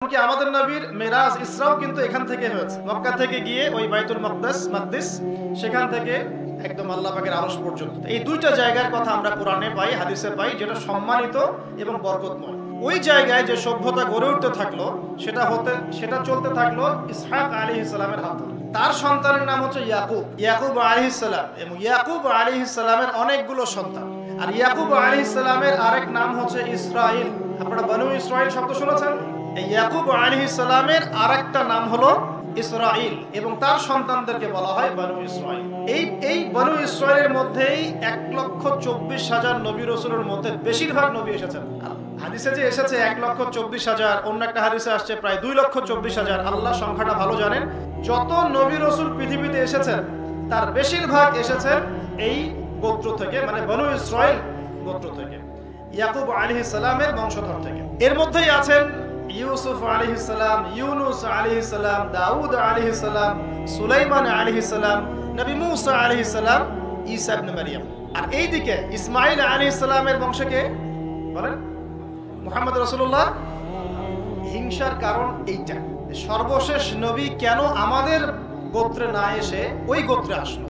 কি আমাদের নবীর মেরাজ ইসরাও কিন্তু এখান থেকে হয়েছে, মক্কা থেকে গিয়ে ওই বাইতুল মাকদিস সেখান থেকে একদম আল্লাহ পাকের আরশ পর্যন্ত। এই দুইটা জায়গার কথা আমরা কোরআনে পাই, হাদিসে পাই, যেটা সম্মানিত এবং বরকতময়। ওই জায়গায় যে সভ্যতা গড়ে উঠতে থাকলো সেটা চলতে থাকলো ইসহাক আলাইহিস সালামের হাত ধরে। তার সন্তানের নাম হচ্ছে ইয়াকুব আলাইহিস সালাম, এবং ইয়াকুব আলাইহিস সালামের অনেকগুলো সন্তান। আর ইয়াকুব আলাইহিস সালামের আরেক নাম হচ্ছে ইসরাইল। আপনারা বনু ইসরাইল শব্দ শুনেছেন? ইয়াকুব আলাইহিস সালামের আরেকটা নাম হলো ইসরাইল, এবং তার সন্তানদেরকে বলা হয় বনু ইসরাইল। এই বনু ইসরাইলের মধ্যেই 1,24,000 নবী রাসূলের মধ্যে বেশিরভাগ নবী এসেছেন। হাদিসে যে এসেছে 1,24,000, অন্য একটা হাদিসে আসছে প্রায় 2,24,000। আল্লাহ সংখ্যাটা ভালো জানেন। যত নবী রাসূল পৃথিবীতে এসেছেন তার বেশিরভাগ এসেছেন এই গোত্র থেকে, মানে বনু ইসরাইল গোত্র থেকে, ইয়াকুব আলাইহিস সালামের বংশধর থেকে। এর মধ্যেই আছেন ইউসুফ আলাইহিস সালাম, ইউনুস আলাইহিস সালাম, দাউদ আলাইহিস সালাম, সুলাইমান আলাইহিস সালাম, নবী মুসা আলাইহিস সালাম, ঈসা ইবনে মারইয়াম। আর এইদিকে ইসমাঈল আলাইহিস সালামের বংশকে বলেন মুহাম্মদ রাসূলুল্লাহ। হিংসার কারণ এইটা, সর্বশেষ নবী কেন আমাদের গোত্রে না এসে ওই গোত্রে আসলো।